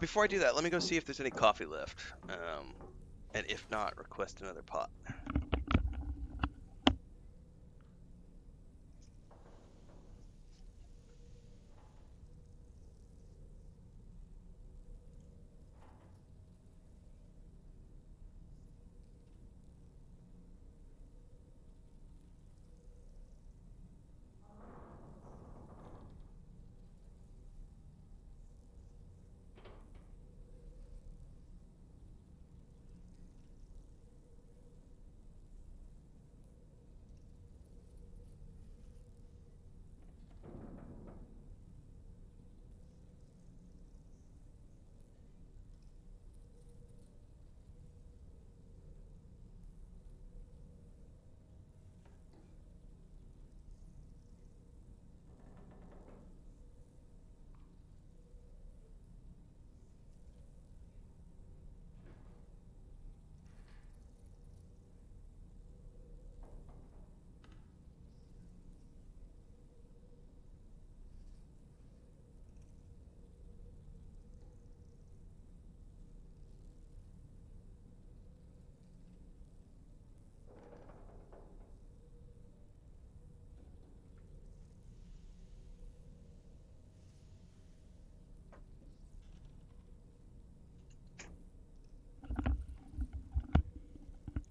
Before I do that, let me go see if there's any coffee left. And if not, request another pot.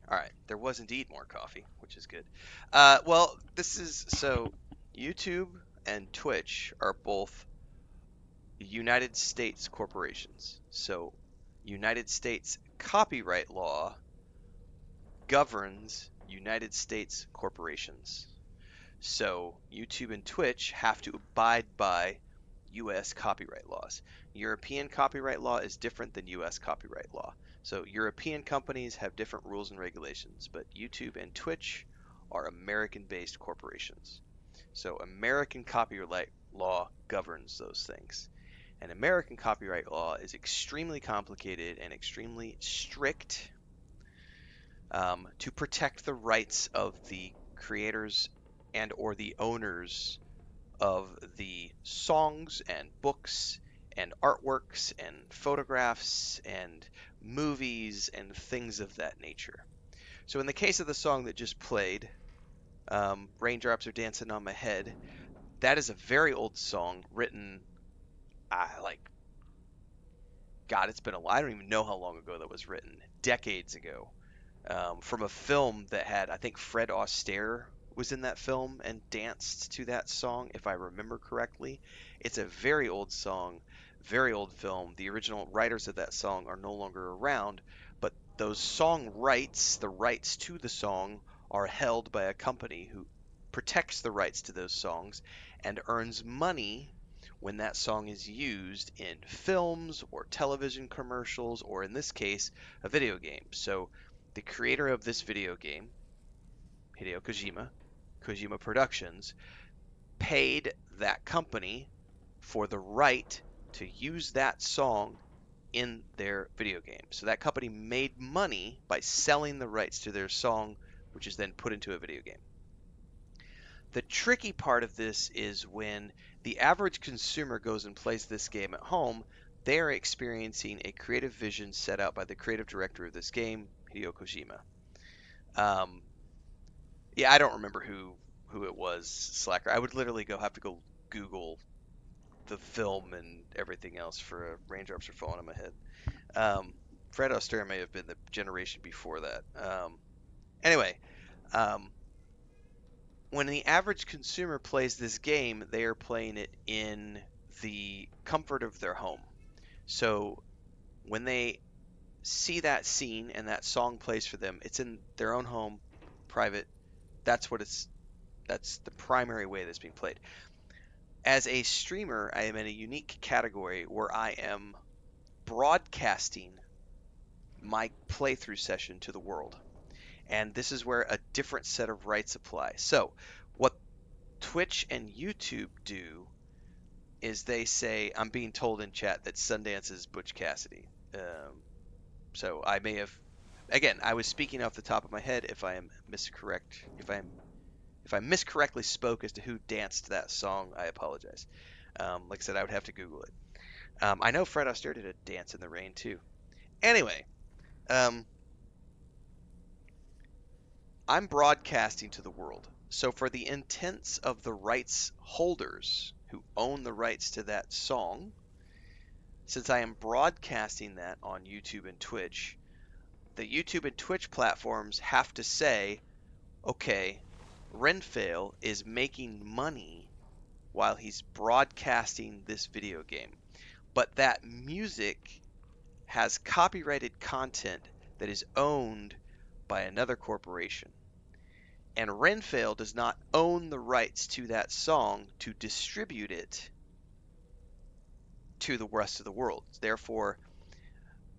All right, there was indeed more coffee, which is good. Well, this is so YouTube and Twitch are both United States corporations. So, United States copyright law governs United States corporations. So, YouTube and Twitch have to abide by US copyright laws. European copyright law is different than US copyright law. So, European companies have different rules and regulations, but YouTube and Twitch are American based corporations. So, American copyright law governs those things. And American copyright law is extremely complicated and extremely strict to protect the rights of the creators and or the owners of the songs and books and artworks and photographs and movies and things of that nature. So in the case of the song that just played, Raindrops Are Dancing on My Head, that is a very old song written, like, God, it's been a while. I don't even know how long ago that was written, decades ago, from a film that had, I think Fred Astaire was in that film and danced to that song, if I remember correctly. It's a very old song, very old film. The original writers of that song are no longer around, but those song rights, the rights to the song, are held by a company who protects the rights to those songs and earns money when that song is used in films or television commercials, or in this case, a video game. So the creator of this video game, Hideo Kojima, Kojima Productions, paid that company for the right to use that song in their video game. So that company made money by selling the rights to their song, which is then put into a video game. The tricky part of this is when the average consumer goes and plays this game at home, they're experiencing a creative vision set out by the creative director of this game, Hideo Kojima. Um, yeah, I don't remember who it was, Slacker. I would literally have to go Google the film and everything else for Raindrops Are Falling on My Head. Fred Astaire may have been the generation before that. Anyway, um, when the average consumer plays this game, they are playing it in the comfort of their home. So when they see that scene and that song plays for them, it's in their own home, private. That's what it's. That's the primary way that's being played. As a streamer, I am in a unique category where I am broadcasting my playthrough session to the world. And this is where a different set of rights apply. So, what Twitch and YouTube do is they say, I'm being told in chat that Sundance is Butch Cassidy. So I may have, again, I was speaking off the top of my head. If I am miscorrect, if I am If I miscorrectly spoke as to who danced that song, I apologize. Like I said, I would have to Google it. I know Fred Astaire did a dance in the rain too. Anyway, um, I'm broadcasting to the world. So for the intents of the rights holders who own the rights to that song, since I am broadcasting that on YouTube and Twitch, the YouTube and Twitch platforms have to say, okay, Renfail is making money while he's broadcasting this video game. But that music has copyrighted content that is owned by another corporation. And Renfail does not own the rights to that song to distribute it to the rest of the world. Therefore,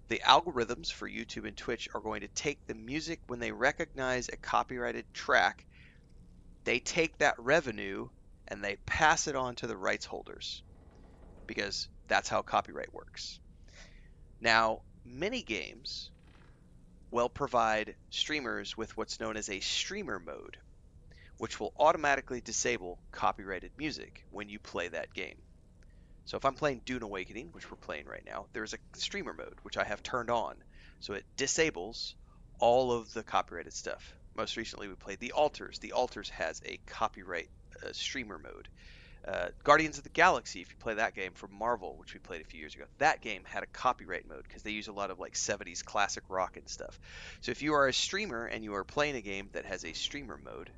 the algorithms for YouTube and Twitch are going to take the music when they recognize a copyrighted track, they take that revenue and they pass it on to the rights holders because that's how copyright works. Now, many games will provide streamers with what's known as a streamer mode, which will automatically disable copyrighted music when you play that game. So if I'm playing Dune Awakening, which we're playing right now, there's a streamer mode, which I have turned on. So it disables all of the copyrighted stuff. Most recently, we played The Altars. The Altars has a copyright streamer mode. Guardians of the Galaxy, if you play that game from Marvel, which we played a few years ago, that game had a copyright mode because they use a lot of like 70s classic rock and stuff. So if you are a streamer and you are playing a game that has a streamer mode,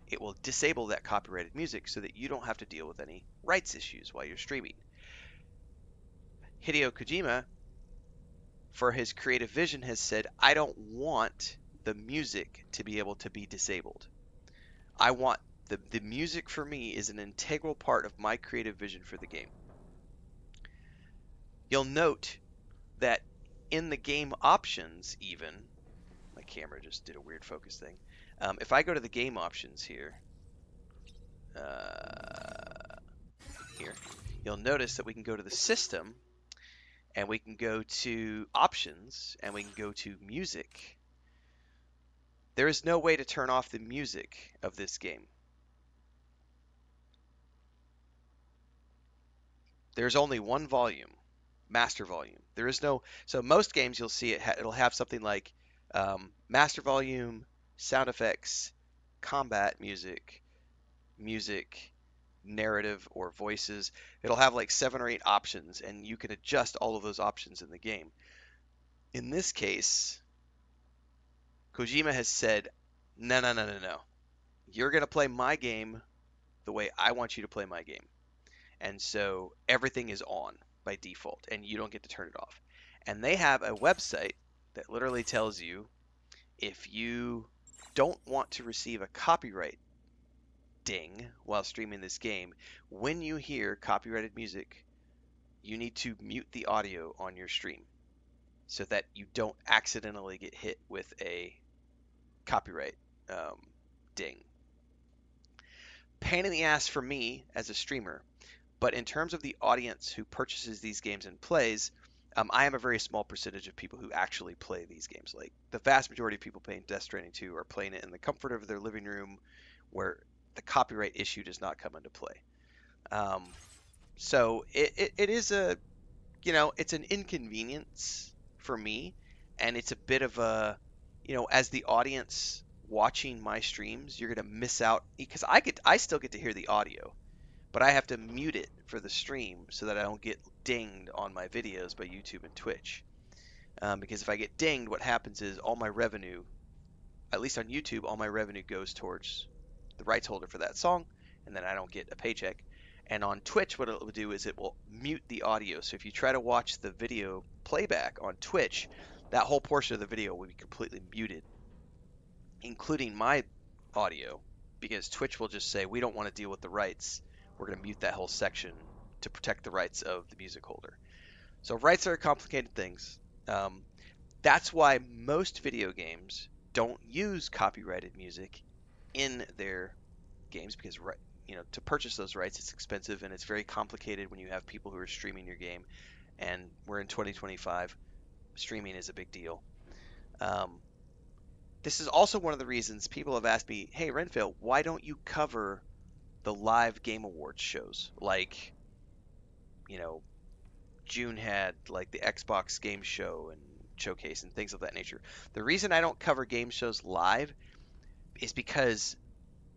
it will disable that copyrighted music so that you don't have to deal with any rights issues while you're streaming. Hideo Kojima, for his creative vision, has said, I don't want the music to be able to be disabled. I want the music for me is an integral part of my creative vision for the game. You'll note that in the game options, even, my camera just did a weird focus thing. If I go to the game options here, here, you'll notice that we can go to the system and we can go to options and we can go to music. There is no way to turn off the music of this game. There's only one volume, master volume. There is no, so most games you'll see it'll have something like master volume, sound effects, combat music, music, narrative, or voices. It'll have like 7 or 8 options, and you can adjust all of those options in the game. In this case, Kojima has said, no, no, no, no, no. You're going to play my game the way I want you to play my game. And so everything is on by default, and you don't get to turn it off. And they have a website that literally tells you if you don't want to receive a copyright ding while streaming this game, when you hear copyrighted music, you need to mute the audio on your stream so that you don't accidentally get hit with a copyright ding. Pain in the ass for me as a streamer, but in terms of the audience who purchases these games and plays, I am a very small percentage of people who actually play these games. Like the vast majority of people playing Death Stranding 2 are playing it in the comfort of their living room where the copyright issue does not come into play. So it is a, it's an inconvenience for me, and it's a bit of a, as the audience watching my streams, you're gonna miss out because I still get to hear the audio, but I have to mute it for the stream so that I don't get dinged on my videos by YouTube and Twitch. Because if I get dinged, what happens is all my revenue, at least on YouTube, all my revenue goes towards the rights holder for that song, and then I don't get a paycheck. And on Twitch, what it will do is it will mute the audio. So if you try to watch the video playback on Twitch, that whole portion of the video will be completely muted, including my audio, because Twitch will just say, we don't want to deal with the rights. We're going to mute that whole section to protect the rights of the music holder. So rights are complicated things. That's why most video games don't use copyrighted music in their games, because to purchase those rights, it's expensive and it's very complicated when you have people who are streaming your game. And we're in 2025. Streaming is a big deal. This is also one of the reasons people have asked me, "Hey, Renfield, why don't you cover the live Game Awards shows? Like, you know, June had like the Xbox Game Show and Showcase and things of that nature." The reason I don't cover game shows live is because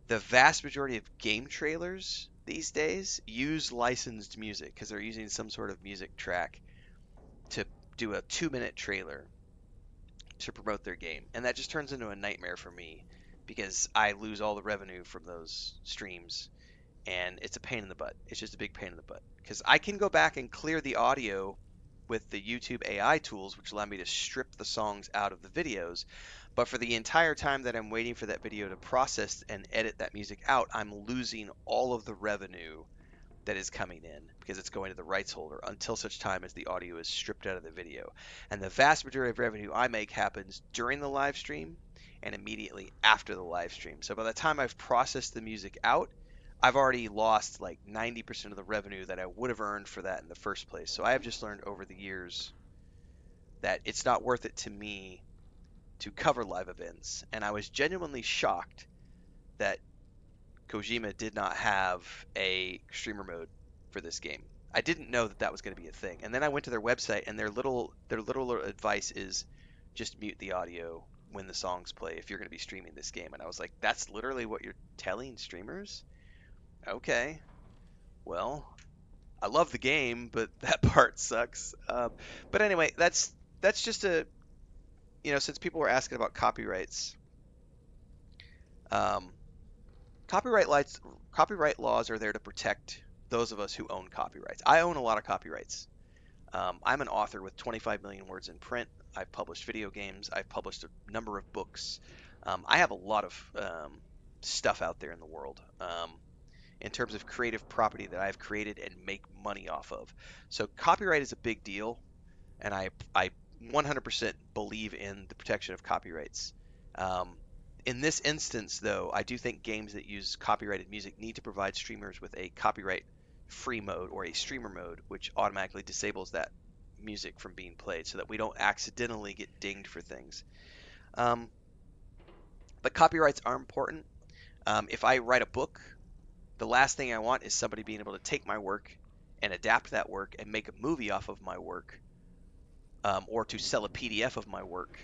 the vast majority of game trailers these days use licensed music because they're using some sort of music track to do a 2-minute trailer to promote their game. And that just turns into a nightmare for me because I lose all the revenue from those streams and it's a pain in the butt. It's just a big pain in the butt because I can go back and clear the audio with the YouTube AI tools, which allow me to strip the songs out of the videos. But for the entire time that I'm waiting for that video to process and edit that music out, I'm losing all of the revenue that is coming in because it's going to the rights holder until such time as the audio is stripped out of the video. And the vast majority of revenue I make happens during the live stream and immediately after the live stream. So by the time I've processed the music out, I've already lost like 90% of the revenue that I would have earned for that in the first place. So I have just learned over the years that it's not worth it to me to cover live events. And I was genuinely shocked that Kojima did not have a streamer mode for this game. I didn't know that that was going to be a thing. And then I went to their website, and their little advice is just mute the audio when the songs play if you're going to be streaming this game. And I was like, that's literally what you're telling streamers? Okay, well, I love the game, but that part sucks. But anyway, that's just a since people were asking about copyrights, um, copyright laws are there to protect those of us who own copyrights. I own a lot of copyrights. I'm an author with 25 million words in print. I've published video games. I've published a number of books. I have a lot of stuff out there in the world in terms of creative property that I've created and make money off of. So copyright is a big deal, and I 100% believe in the protection of copyrights. Um, in this instance, though, I do think games that use copyrighted music need to provide streamers with a copyright free mode or a streamer mode, which automatically disables that music from being played so that we don't accidentally get dinged for things. Um, but copyrights are important. If I write a book, the last thing I want is somebody being able to take my work and adapt that work and make a movie off of my work, or to sell a PDF of my work.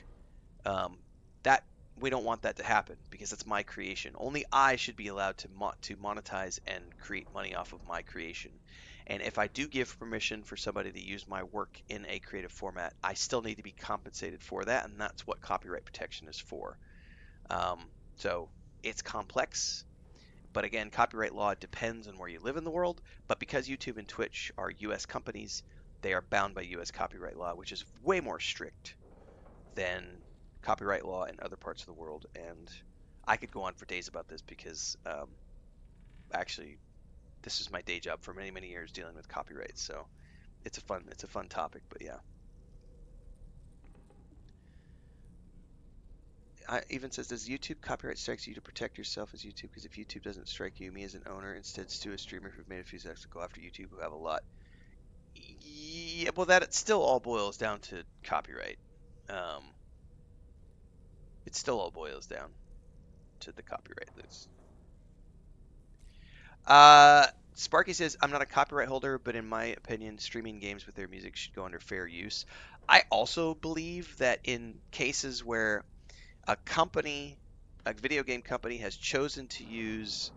That we don't want that to happen because it's my creation. Only I should be allowed to monetize and create money off of my creation. And if I do give permission for somebody to use my work in a creative format, I still need to be compensated for that, and that's what copyright protection is for. Um, so it's complex, but again, copyright law depends on where you live in the world. But because YouTube and Twitch are U.S. companies, they are bound by U.S. copyright law, which is way more strict than copyright law in other parts of the world. And I could go on for days about this because actually, this is my day job for many, many years dealing with copyright. So it's a fun topic. But yeah, I even says, does YouTube copyright strikes you to protect yourself as YouTube? Because if YouTube doesn't strike you, me as an owner, instead sue a streamer who've made a few seconds to go after YouTube who have a lot. Yeah, well, that it still all boils down to copyright. Um, it still all boils down to the copyright. Sparky says, I'm not a copyright holder, but in my opinion, streaming games with their music should go under fair use. I also believe that in cases where a company, a video game company, has chosen to use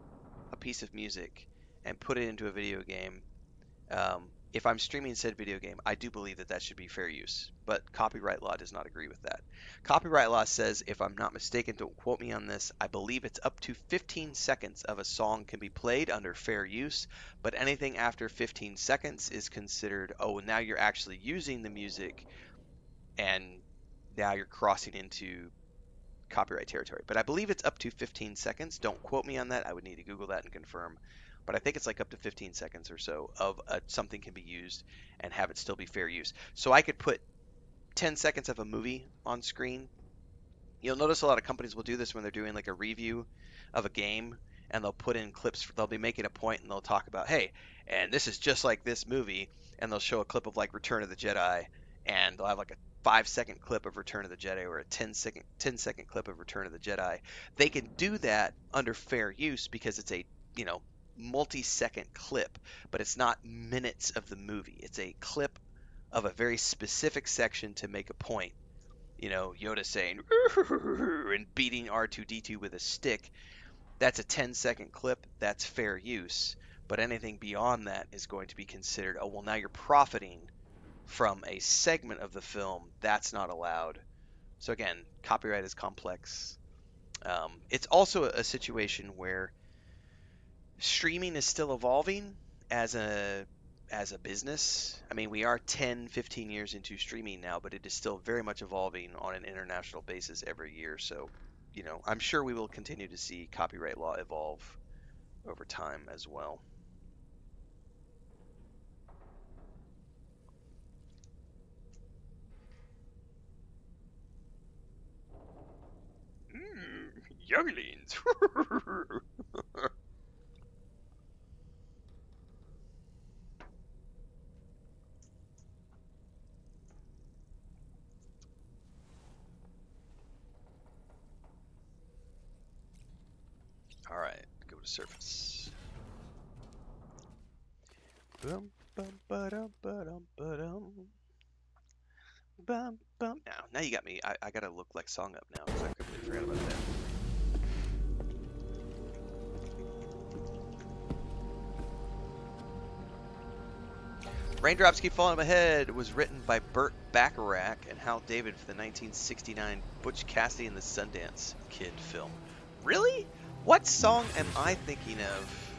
a piece of music and put it into a video game, if I'm streaming said video game, I do believe that that should be fair use. But copyright law does not agree with that. Copyright law says, if I'm not mistaken, don't quote me on this, I believe it's up to 15 seconds of a song can be played under fair use, but anything after 15 seconds is considered, oh, now you're actually using the music and now you're crossing into copyright territory. But I believe it's up to 15 seconds. Don't quote me on that. I would need to Google that and confirm. But I think it's like up to 15 seconds or so of something can be used and have it still be fair use. So I could put 10 seconds of a movie on screen. You'll notice a lot of companies will do this when they're doing like a review of a game, and they'll put in clips. They'll be making a point and they'll talk about, hey, and this is just like this movie, and they'll show a clip of like Return of the Jedi, and they'll have like a 5-second clip of Return of the Jedi or a 10-second clip of Return of the Jedi. They can do that under fair use because it's a, you know, multi-second clip, but it's not minutes of the movie. It's a clip of a very specific section to make a point. You know, Yoda saying and beating R2D2 with a stick. That's a 10-second clip. That's fair use. But anything beyond that is going to be considered, oh, well, now you're profiting from a segment of the film. That's not allowed. So again, copyright is complex. It's also a situation where streaming is still evolving as a business. I mean, we are 10, 15 years into streaming now, but it is still very much evolving on an international basis every year. So, you know, I'm sure we will continue to see copyright law evolve over time as well. Younglings. All right, go to surface. Bum, bum, ba-dum, ba-dum, ba-dum. Bum, bum. Now you got me. I gotta look like Song up now because I completely forgot about that. Raindrops Keep Falling on My Head was written by Burt Bacharach and Hal David for the 1969 Butch Cassidy and the Sundance Kid film. Really? What song am I thinking of?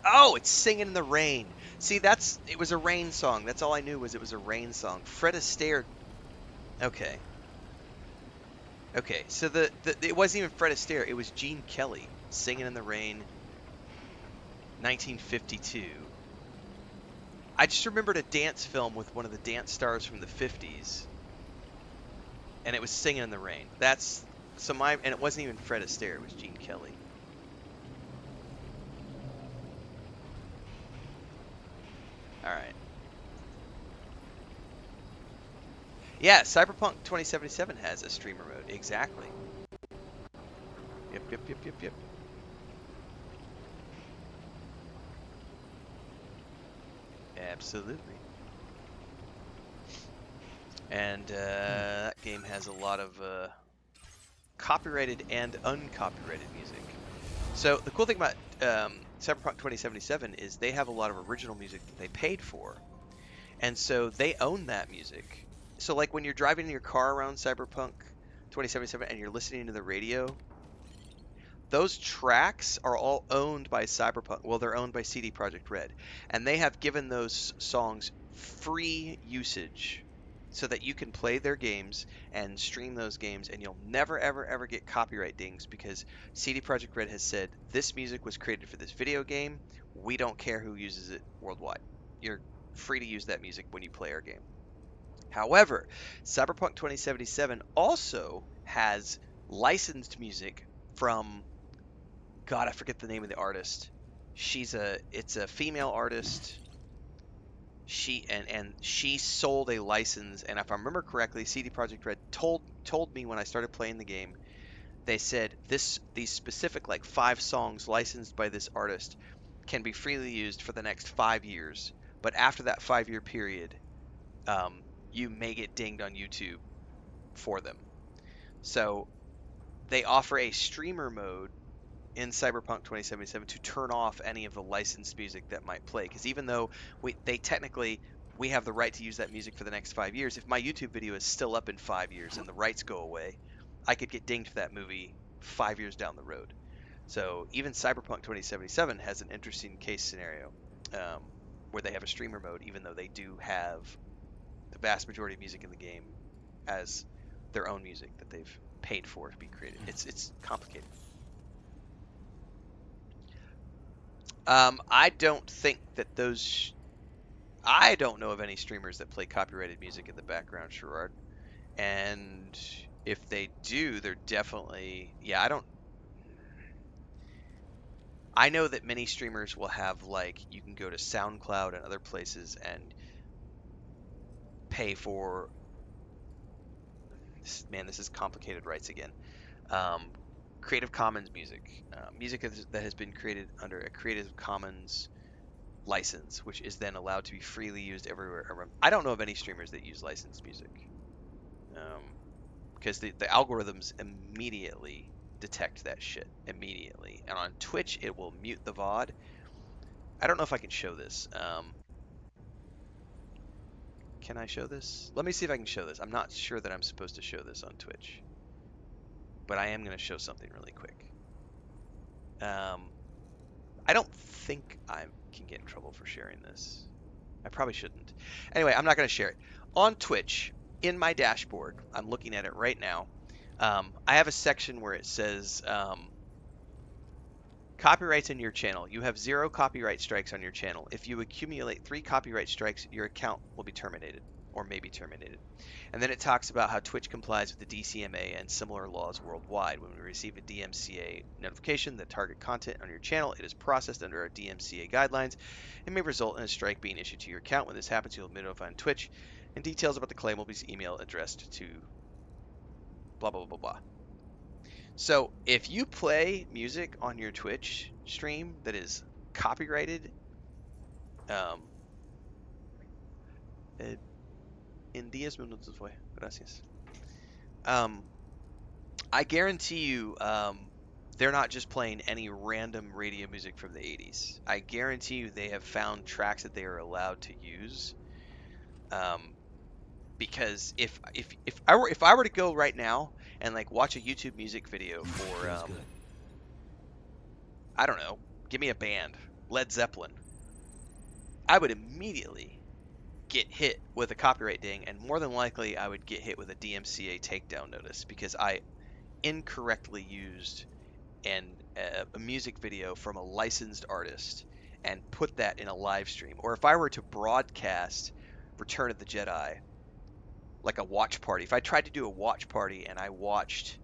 Oh, it's Singing in the Rain. See, it was a rain song. That's all I knew was it was a rain song. Fred Astaire. Okay. Okay. So it wasn't even Fred Astaire. It was Gene Kelly, Singing in the Rain, 1952. I just remembered a dance film with one of the dance stars from the 50s, and it was Singing in the Rain. And it wasn't even Fred Astaire. It was Gene Kelly. All right. Yeah, Cyberpunk 2077 has a streamer mode. Exactly. Yep, yep, yep, yep, yep. Absolutely. And that game has a lot of copyrighted and uncopyrighted music. So the cool thing about Cyberpunk 2077 is they have a lot of original music that they paid for. And so they own that music. So like when you're driving in your car around Cyberpunk 2077 and you're listening to the radio, those tracks are all owned by Cyberpunk. Well, they're owned by CD Projekt Red. And they have given those songs free usage so that you can play their games and stream those games, and you'll never, ever, ever get copyright dings because CD Projekt Red has said this music was created for this video game. We don't care who uses it worldwide. You're free to use that music when you play our game. However, Cyberpunk 2077 also has licensed music from, God, I forget the name of the artist. It's a female artist. She sold a license, and if I remember correctly, CD Projekt Red told me when I started playing the game, they said these specific like 5 songs licensed by this artist can be freely used for the next 5 years, but after that 5-year period, you may get dinged on YouTube for them. So they offer a streamer mode in Cyberpunk 2077 to turn off any of the licensed music that might play. Because even though we have the right to use that music for the next 5 years, if my YouTube video is still up in 5 years and the rights go away, I could get dinged for that movie 5 years down the road. So even Cyberpunk 2077 has an interesting case scenario where they have a streamer mode, even though they do have the vast majority of music in the game as their own music that they've paid for to be created. It's complicated. I don't think that those. I don't know of any streamers that play copyrighted music in the background, Sherrod. And if they do, they're definitely. Yeah, I don't. I know that many streamers will have, like, you can go to SoundCloud and other places and pay for, man, this is complicated rights again. Um, Creative Commons music, music that has been created under a Creative Commons license, which is then allowed to be freely used everywhere around. I don't know of any streamers that use licensed music, because the algorithms immediately detect that shit immediately. And on Twitch, it will mute the VOD. I don't know if I can show this. Can I show this? Let me see if I can show this. I'm not sure that I'm supposed to show this on Twitch, but I am going to show something really quick. I don't think I can get in trouble for sharing this. I probably shouldn't. Anyway, I'm not going to share it. On Twitch, in my dashboard, I'm looking at it right now. I have a section where it says copyrights in your channel. You have 0 copyright strikes on your channel. If you accumulate 3 copyright strikes, your account will be terminated or may be terminated. And then it talks about how Twitch complies with the DCMA and similar laws worldwide. When we receive a DMCA notification that target content on your channel, it is processed under our DMCA guidelines and may result in a strike being issued to your account. When this happens, you'll be notified on Twitch, and details about the claim will be email addressed to blah, blah, blah, blah, blah. So if you play music on your Twitch stream that is copyrighted, en 10 minutos fue, gracias. I guarantee you, they're not just playing any random radio music from the 80s. I guarantee you they have found tracks that they are allowed to use. Because if I were to go right now and like watch a YouTube music video for I don't know, give me a band, Led Zeppelin, I would immediately get hit with a copyright ding, and more than likely I would get hit with a DMCA takedown notice because I incorrectly used a music video from a licensed artist and put that in a live stream. Or if I were to broadcast Return of the Jedi, like a watch party, if I tried to do a watch party and I watched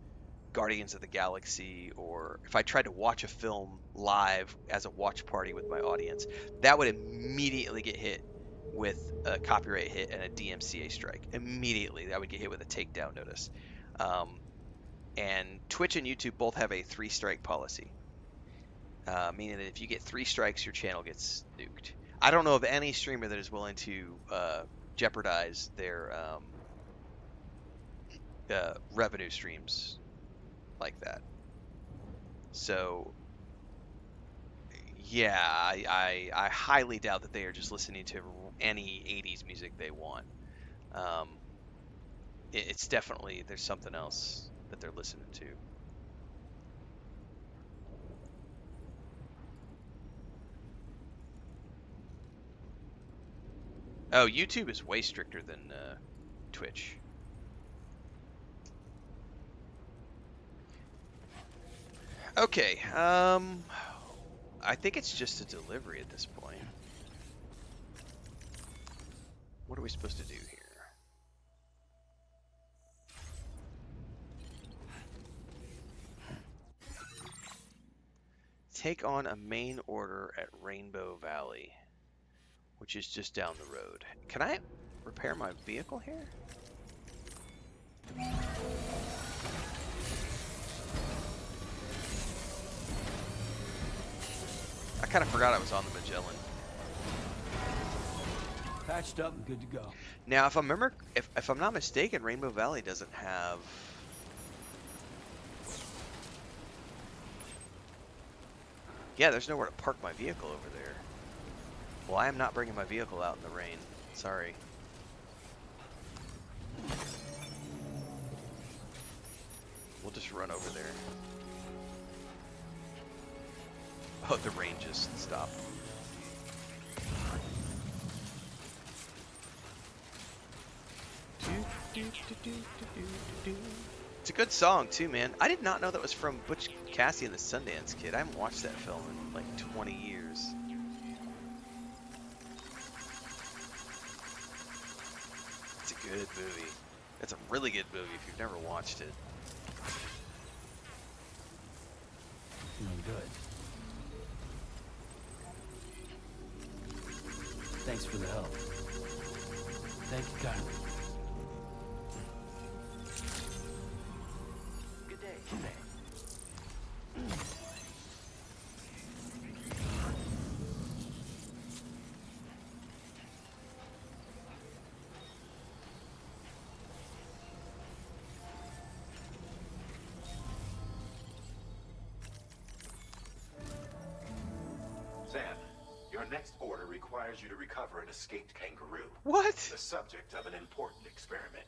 Guardians of the Galaxy, or if I tried to watch a film live as a watch party with my audience, that would immediately get hit with a copyright hit and a DMCA strike. Immediately, I would get hit with a takedown notice. And Twitch and YouTube both have a 3-strike policy, meaning that if you get 3 strikes, your channel gets nuked. I don't know of any streamer that is willing to jeopardize their revenue streams like that. So, yeah, I highly doubt that they are just listening to any 80s music they want. It's definitely, there's something else that they're listening to. Oh, YouTube is way stricter than Twitch. Okay, I think it's just a delivery at this point. What are we supposed to do here? Take on a main order at Rainbow Valley, which is just down the road. Can I repair my vehicle here? I kind of forgot I was on the Magellan. Patched up and good to go. Now, if I'm not mistaken, Rainbow Valley doesn't have. Yeah, there's nowhere to park my vehicle over there. Well, I am not bringing my vehicle out in the rain. Sorry. We'll just run over there. Oh, the rain just stopped. It's a good song too, man. I did not know that was from Butch Cassidy and the Sundance Kid. I haven't watched that film in like 20 years. It's a good movie. It's a really good movie if you've never watched it. Feeling good. Thanks for the help. Thank you kindly. Good day. Good day. Sam, your next order requires you to recover an escaped kangaroo. What? The subject of an important experiment.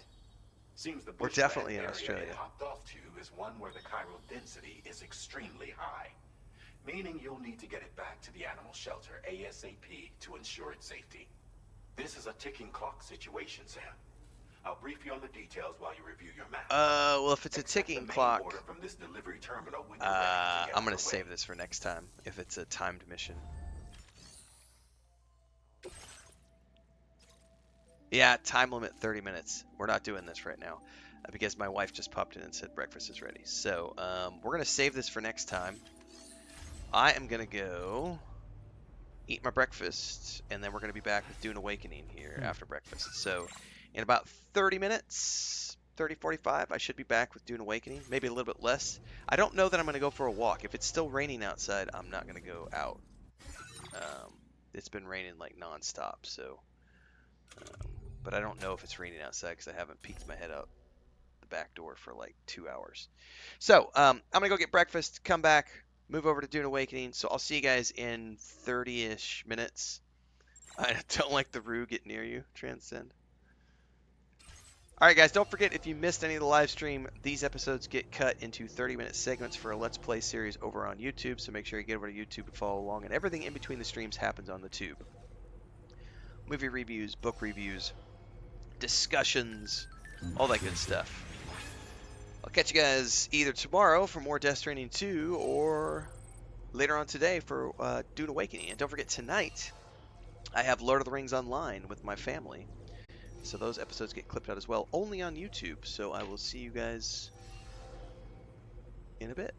Seems the We're bushland definitely in area Australia. it hopped off to is one where the chiral density is extremely high, meaning you'll need to get it back to the animal shelter ASAP to ensure its safety. This is a ticking clock situation, Sam. I'll brief you on the details while you review your map. Well, if it's a Accept the ticking main clock, order from this delivery terminal when you're ready to get I'm gonna underway. save this for next time if it's a timed mission. Yeah, time limit 30 minutes. We're not doing this right now because my wife just popped in and said breakfast is ready. So we're gonna save this for next time. I am gonna go eat my breakfast, and then we're gonna be back with Dune Awakening here after breakfast. So in about 30 minutes, 30, 45, I should be back with Dune Awakening. Maybe a little bit less. I don't know that I'm gonna go for a walk. If it's still raining outside, I'm not gonna go out. It's been raining like nonstop, so. But I don't know if it's raining outside because I haven't peeked my head out the back door for like 2 hours. So I'm gonna go get breakfast, come back, move over to Dune Awakening. So I'll see you guys in 30-ish minutes. I don't like the Rue get near you, Transcend. All right, guys, don't forget if you missed any of the live stream, these episodes get cut into 30-minute segments for a Let's Play series over on YouTube. So make sure you get over to YouTube and follow along. And everything in between the streams happens on the tube. Movie reviews, book reviews, discussions, all that good stuff. I'll catch you guys either tomorrow for more Death Stranding 2 or later on today for Dune Awakening. And don't forget, tonight I have Lord of the Rings Online with my family. So those episodes get clipped out as well, only on YouTube. So I will see you guys in a bit.